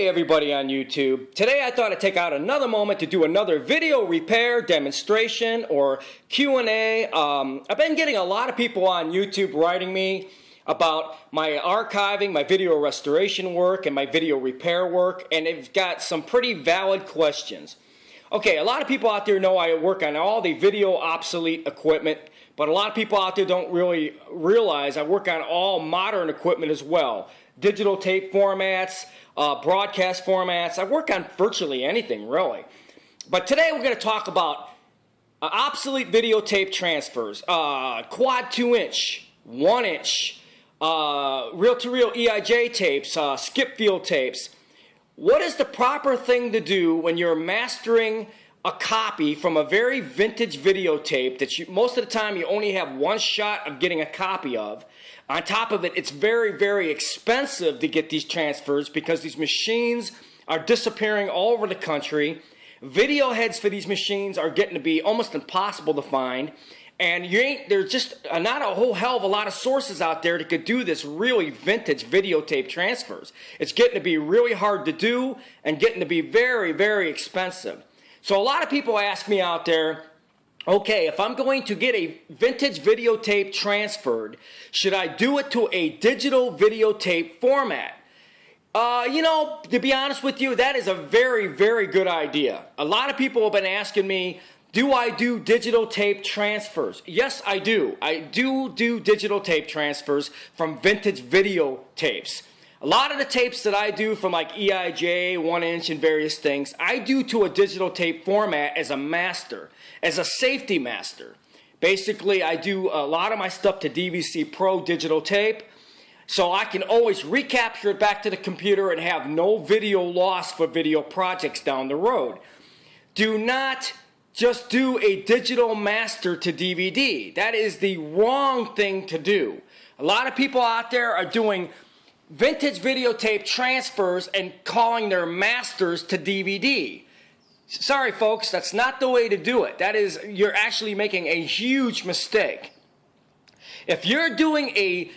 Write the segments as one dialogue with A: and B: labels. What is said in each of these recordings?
A: Hey everybody on YouTube. Today I thought I'd take out another moment to do another video repair demonstration or Q&A. I've been getting a lot of people on YouTube writing me about my archiving, my video restoration work, and my video repair work, and they've got some pretty valid questions. Okay, a lot of people out there know I work on all the video obsolete equipment, but a lot of people out there don't really realize I work on all modern equipment as well. Digital tape formats, broadcast formats. I work on virtually anything, really. But today we're going to talk about obsolete videotape transfers, quad 2-inch, 1-inch, reel-to-reel EIJ tapes, skip field tapes. What is the proper thing to do when you're mastering a copy from a very vintage videotape that most of the time you only have one shot of getting a copy of? On top of it, it's very, very expensive to get these transfers because these machines are disappearing all over the country. Video heads for these machines are getting to be almost impossible to find. And there's just not a whole hell of a lot of sources out there that could do this really vintage videotape transfers. It's getting to be really hard to do and getting to be very, very expensive. So a lot of people ask me out there, okay, if I'm going to get a vintage videotape transferred, should I do it to a digital videotape format? To be honest with you, that is a very, very good idea. A lot of people have been asking me, do I do digital tape transfers? Yes, I do. I do digital tape transfers from vintage videotapes. A lot of the tapes that I do from like EIJ, 1-inch, and various things, I do to a digital tape format as a master, as a safety master. Basically, I do a lot of my stuff to DvcPro digital tape, so I can always recapture it back to the computer and have no video loss for video projects down the road. Do not just do a digital master to DVD. That is the wrong thing to do. A lot of people out there are doing vintage videotape transfers and calling their masters to DVD. Sorry folks, that's not the way to do it. You're actually making a huge mistake. If you're doing a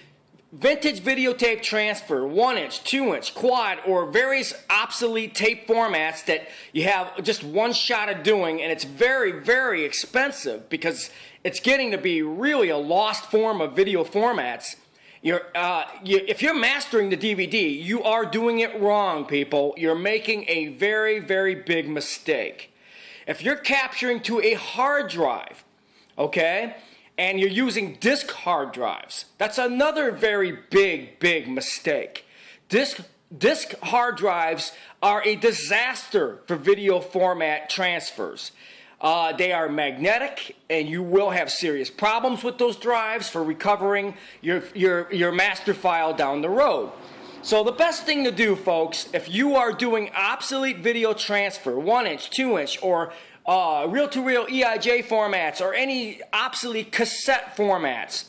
A: vintage videotape transfer, 1-inch, 2-inch, quad, or various obsolete tape formats that you have just one shot of doing, and it's very, very expensive because it's getting to be really a lost form of video formats, if you're mastering the DVD, you are doing it wrong, people. You're making a very, very big mistake. If you're capturing to a hard drive, okay, and you're using disk hard drives, that's another very big, big mistake. Disk hard drives are a disaster for video format transfers. They are magnetic, and you will have serious problems with those drives for recovering your master file down the road. So the best thing to do, folks, if you are doing obsolete video transfer, 1-inch, 2-inch, or reel-to-reel EIJ formats, or any obsolete cassette formats,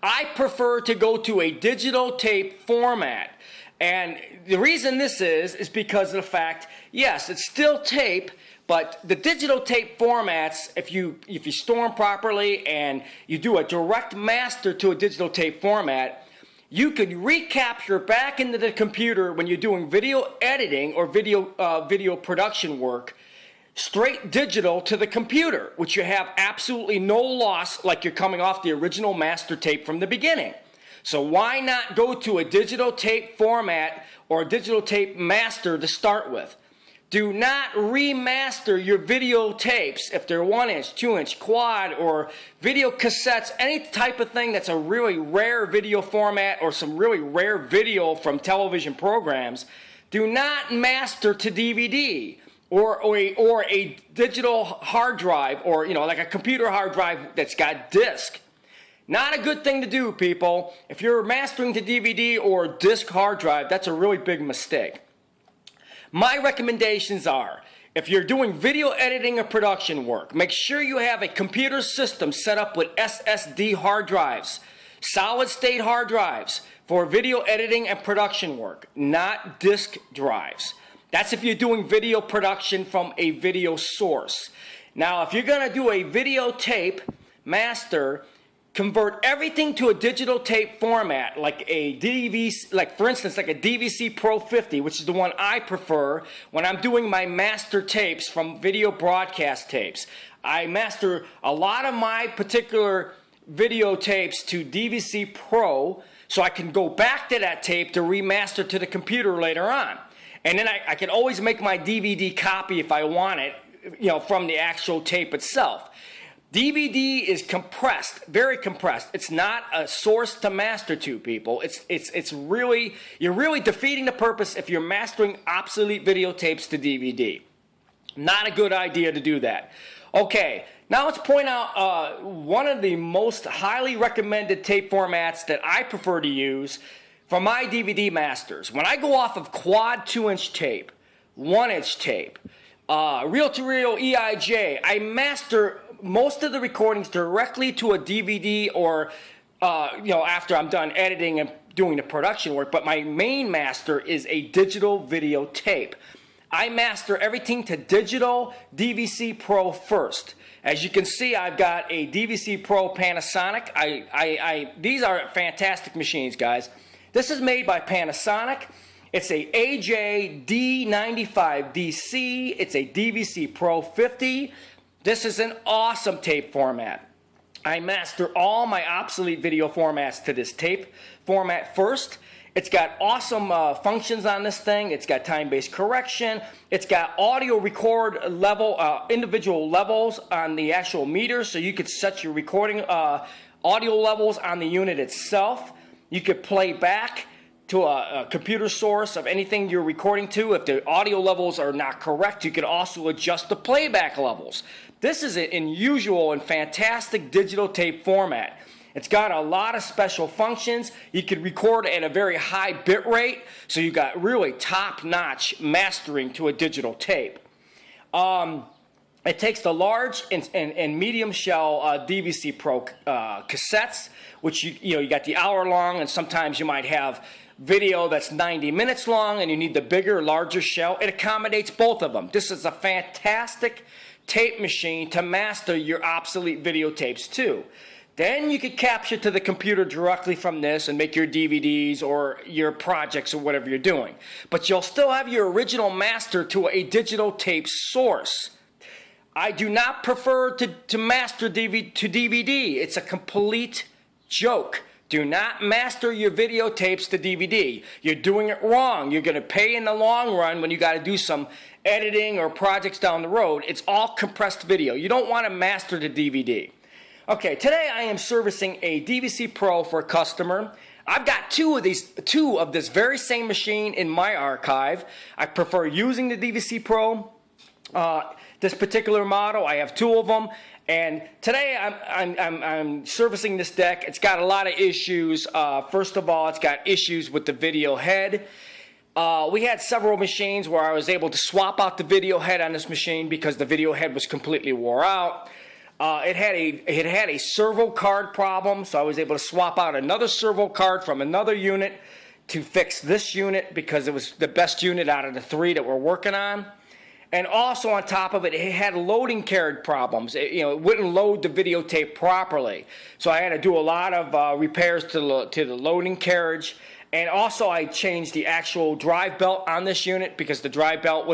A: I prefer to go to a digital tape format. And the reason this is because of the fact, yes, it's still tape, but the digital tape formats, if you store them properly and you do a direct master to a digital tape format, you can recapture back into the computer when you're doing video editing or video production work, straight digital to the computer, which you have absolutely no loss like you're coming off the original master tape from the beginning. So why not go to a digital tape format or a digital tape master to start with? Do not remaster your videotapes if they're 1-inch, 2-inch, quad, or video cassettes, any type of thing that's a really rare video format or some really rare video from television programs. Do not master to DVD or a digital hard drive, or like a computer hard drive that's got disk. Not a good thing to do, people. If you're mastering to DVD or disk hard drive, that's a really big mistake. My recommendations are, if you're doing video editing or production work, make sure you have a computer system set up with SSD hard drives, solid state hard drives for video editing and production work, not disk drives. That's if you're doing video production from a video source. Now, if you're going to do a videotape master, convert everything to a digital tape format, like a for instance, like a DvcPro50, which is the one I prefer when I'm doing my master tapes from video broadcast tapes. I master a lot of my particular video tapes to DVC Pro, so I can go back to that tape to remaster to the computer later on. And then I can always make my DVD copy if I want it, from the actual tape itself. DVD is compressed, very compressed. It's not a source to master to, people. You're really defeating the purpose if you're mastering obsolete videotapes to DVD. Not a good idea to do that. Okay, now let's point out one of the most highly recommended tape formats that I prefer to use for my DVD masters. When I go off of quad 2-inch tape, 1-inch tape, reel-to-reel EIJ, I master most of the recordings directly to a DVD or, after I'm done editing and doing the production work, but my main master is a digital video tape. I master everything to digital DVC Pro first. As you can see, I've got a DVC Pro Panasonic. These are fantastic machines, guys. This is made by Panasonic. It's a AJ D95DC. It's a DvcPro50. This is an awesome tape format. I master all my obsolete video formats to this tape format first. It's got awesome functions on this thing. It's got time-based correction. It's got audio record level, individual levels on the actual meter, so you could set your recording audio levels on the unit itself. You could play back to a computer source of anything you're recording to. If the audio levels are not correct, you can also adjust the playback levels. This is an unusual and fantastic digital tape format. It's got a lot of special functions. You can record at a very high bit rate, so you got really top-notch mastering to a digital tape. It takes the large and medium shell DVC Pro cassettes, which you got the hour-long, and sometimes you might have video that's 90 minutes long, and you need the bigger, larger shell. It accommodates both of them. This is a fantastic tape machine to master your obsolete videotapes too. Then you could capture to the computer directly from this and make your DVDs or your projects or whatever you're doing. But you'll still have your original master to a digital tape source. I do not prefer to master to DVD. It's a complete joke. Do not master your videotapes to DVD. You're doing it wrong. You're going to pay in the long run when you got to do some editing or projects down the road. It's all compressed video. You don't want to master to DVD. Okay, today I am servicing a DVC Pro for a customer. I've got two of this very same machine in my archive. I prefer using the DVC Pro. This particular model, I have two of them. And today I'm servicing this deck. It's got a lot of issues. First of all, it's got issues with the video head. We had several machines where I was able to swap out the video head on this machine because the video head was completely wore out. It had a servo card problem, so I was able to swap out another servo card from another unit to fix this unit because it was the best unit out of the three that we're working on. And also on top of it, it had loading carriage problems. It wouldn't load the videotape properly. So I had to do a lot of repairs to the loading carriage. And also I changed the actual drive belt on this unit because the drive belt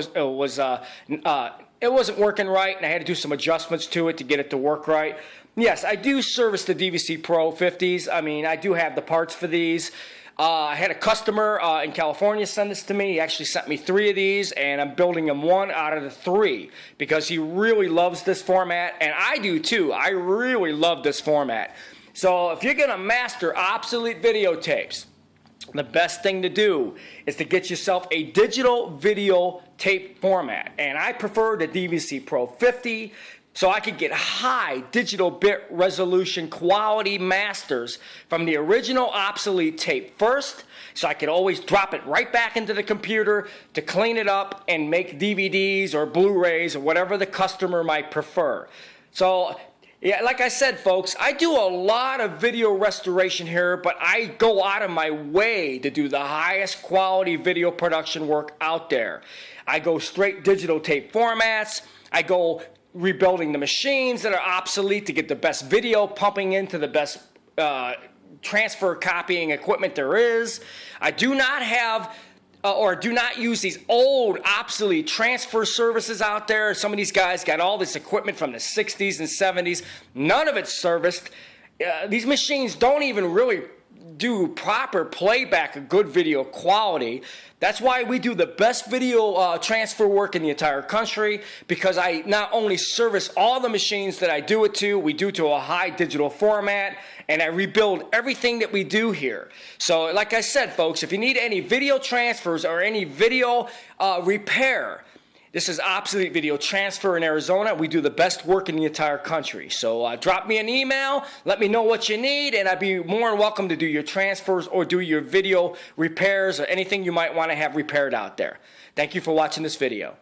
A: it wasn't working right, and I had to do some adjustments to it to get it to work right. Yes, I do service the DvcPro50s. I mean, I do have the parts for these. I had a customer in California send this to me. He actually sent me 3 of these, and I'm building him 1 out of the 3 because he really loves this format, and I do too. I really love this format. So if you're going to master obsolete videotapes, the best thing to do is to get yourself a digital video tape format. And I prefer the DvcPro50 so I could get high digital bit resolution quality masters from the original obsolete tape first, so I could always drop it right back into the computer to clean it up and make DVDs or Blu-rays or whatever the customer might prefer. So yeah, like I said, folks, I do a lot of video restoration here, but I go out of my way to do the highest quality video production work out there. I go straight digital tape formats. I go rebuilding the machines that are obsolete to get the best video pumping into the best transfer copying equipment there is. I do not have or do not use these old obsolete transfer services out there. Some of these guys got all this equipment from the 60s and 70s. None of it's serviced. These machines don't even really do proper playback of good video quality. That's why we do the best video transfer work in the entire country, because I not only service all the machines that I do it to, we do to a high digital format, and I rebuild everything that we do here. So like I said, folks, if you need any video transfers or any video repair, this is Obsolete Video Transfer in Arizona. We do the best work in the entire country. So drop me an email, let me know what you need, and I'd be more than welcome to do your transfers or do your video repairs or anything you might want to have repaired out there. Thank you for watching this video.